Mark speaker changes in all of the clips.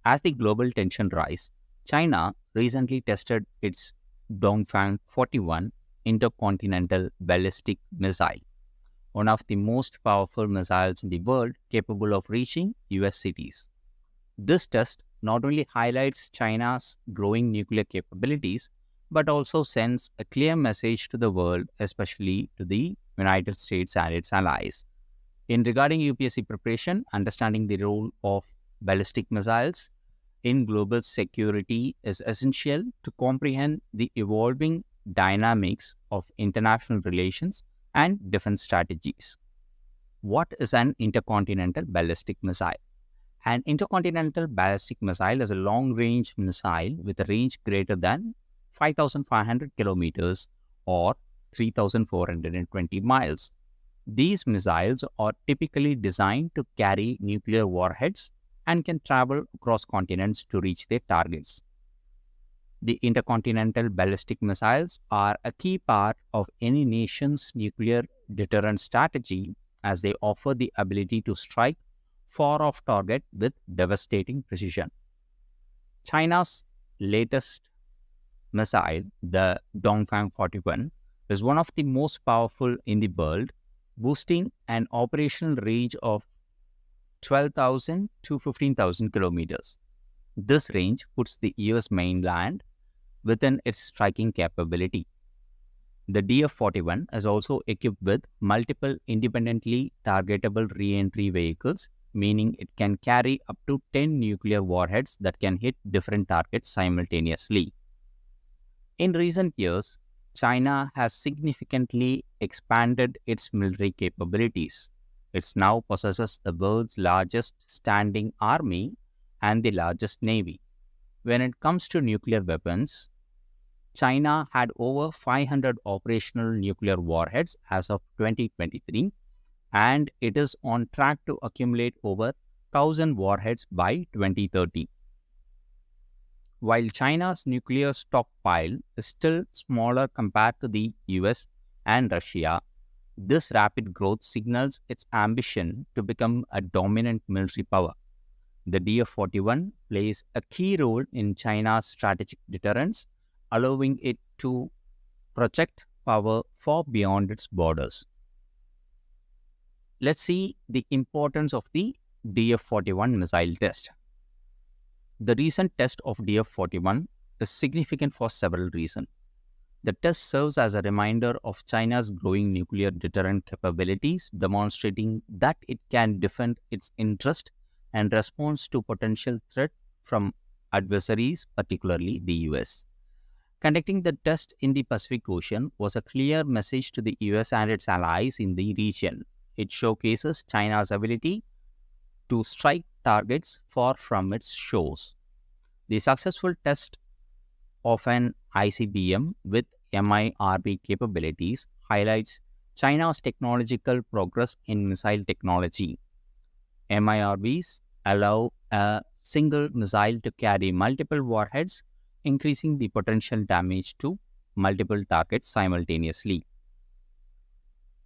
Speaker 1: As the global tension rise, China recently tested its Dongfang-41 Intercontinental Ballistic Missile, one of the most powerful missiles in the world capable of reaching US cities. This test not only highlights China's growing nuclear capabilities, but also sends a clear message to the world, especially to the United States and its allies. In regarding UPSC preparation, understanding the role of ballistic missiles in global security is essential to comprehend the evolving dynamics of international relations and defense strategies. What is an intercontinental ballistic missile? An intercontinental ballistic missile is a long-range missile with a range greater than 5,500 kilometers or 3,420 miles. These missiles are typically designed to carry nuclear warheads and can travel across continents to reach their targets. The intercontinental ballistic missiles are a key part of any nation's nuclear deterrence strategy, as they offer the ability to strike far-off target with devastating precision. China's latest missile, the Dongfang-41, is one of the most powerful in the world, boasting an operational range of 12,000 to 15,000 kilometers. This range puts the US mainland within its striking capability. The DF-41 is also equipped with multiple independently targetable re-entry vehicles, meaning it can carry up to 10 nuclear warheads that can hit different targets simultaneously. In recent years, China has significantly expanded its military capabilities. It now possesses the world's largest standing army and the largest navy. When it comes to nuclear weapons, China had over 500 operational nuclear warheads as of 2023, and it is on track to accumulate over 1,000 warheads by 2030. While China's nuclear stockpile is still smaller compared to the US and Russia, this rapid growth signals its ambition to become a dominant military power. The DF-41 plays a key role in China's strategic deterrence, allowing it to project power far beyond its borders. Let's see the importance of the DF-41 missile test. The recent test of DF-41 is significant for several reasons. The test serves as a reminder of China's growing nuclear deterrent capabilities, demonstrating that it can defend its interest and respond to potential threat from adversaries, particularly the US. Conducting the test in the Pacific Ocean was a clear message to the US and its allies in the region. It showcases China's ability to strike targets far from its shores. The successful test of an ICBM with MIRV capabilities highlights China's technological progress in missile technology. MIRVs allow a single missile to carry multiple warheads, increasing the potential damage to multiple targets simultaneously.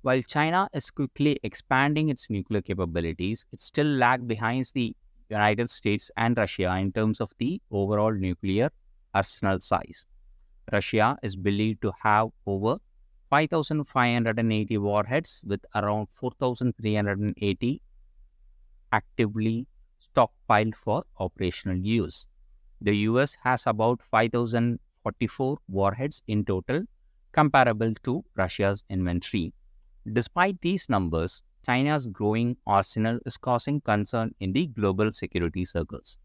Speaker 1: While China is quickly expanding its nuclear capabilities, it still lags behind the United States and Russia in terms of the overall nuclear arsenal size. Russia is believed to have over 5,580 warheads, with around 4,380 actively stockpiled for operational use. The US has about 5,044 warheads in total, comparable to Russia's inventory. Despite these numbers, China's growing arsenal is causing concern in the global security circles.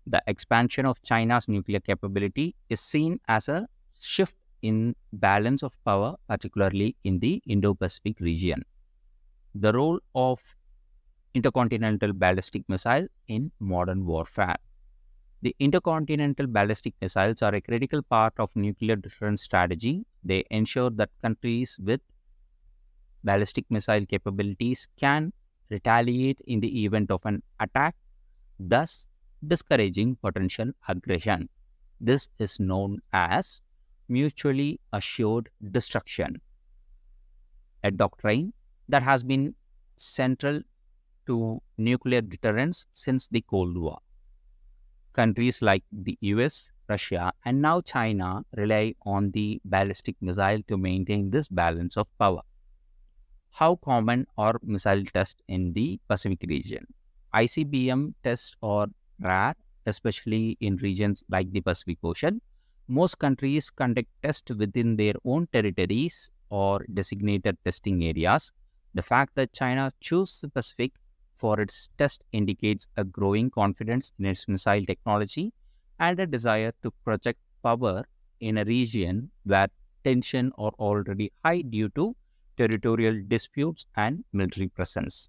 Speaker 1: The expansion of China's nuclear capability is seen as a shift in balance of power, particularly in the Indo-Pacific region. The role of intercontinental ballistic missile in modern warfare. The intercontinental ballistic missiles are a critical part of nuclear deterrence strategy. They ensure that countries with ballistic missile capabilities can retaliate in the event of an attack, thus discouraging potential aggression. This is known as mutually assured destruction, a doctrine that has been central to nuclear deterrence since the Cold War. Countries like the US, Russia, and now China rely on the ballistic missile to maintain this balance of power. How common are missile tests in the Pacific region? ICBM tests are rare, especially in regions like the Pacific Ocean. Most countries conduct tests within their own territories or designated testing areas. The fact that China chose the Pacific for its test indicates a growing confidence in its missile technology and a desire to project power in a region where tensions are already high due to territorial disputes and military presence.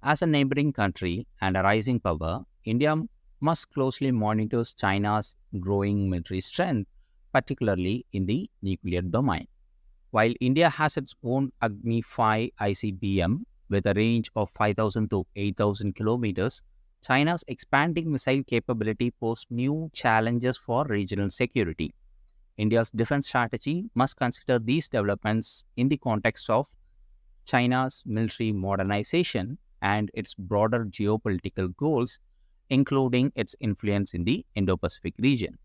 Speaker 1: As a neighboring country and a rising power, India must closely monitor China's growing military strength, particularly in the nuclear domain. While India has its own Agni 5 ICBM with a range of 5,000 to 8,000 kilometers, China's expanding missile capability poses new challenges for regional security. India's defense strategy must consider these developments in the context of China's military modernization and its broader geopolitical goals, including its influence in the Indo-Pacific region.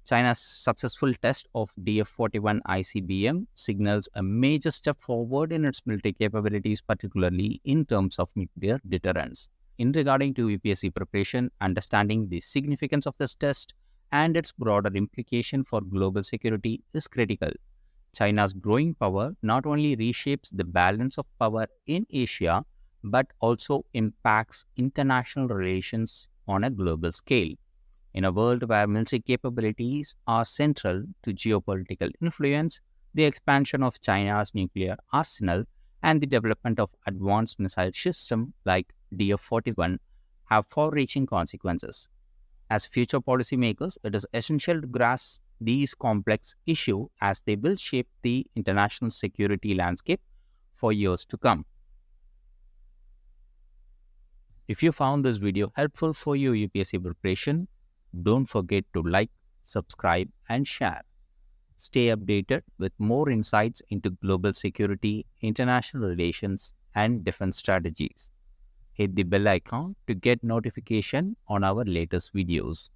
Speaker 1: China's successful test of DF-41 ICBM signals a major step forward in its military capabilities, particularly in terms of nuclear deterrence. In regarding to UPSC preparation, understanding the significance of this test and its broader implication for global security is critical. China's growing power not only reshapes the balance of power in Asia, but also impacts international relations on a global scale. In a world where military capabilities are central to geopolitical influence, the expansion of China's nuclear arsenal and the development of advanced missile systems like DF-41 have far-reaching consequences. As future policymakers, it is essential to grasp these complex issues as they will shape the international security landscape for years to come. If you found this video helpful for your UPSC preparation, don't forget to like, subscribe, and share. Stay updated with more insights into global security, international relations, and defense strategies. Hit the bell icon to get notification on our latest videos.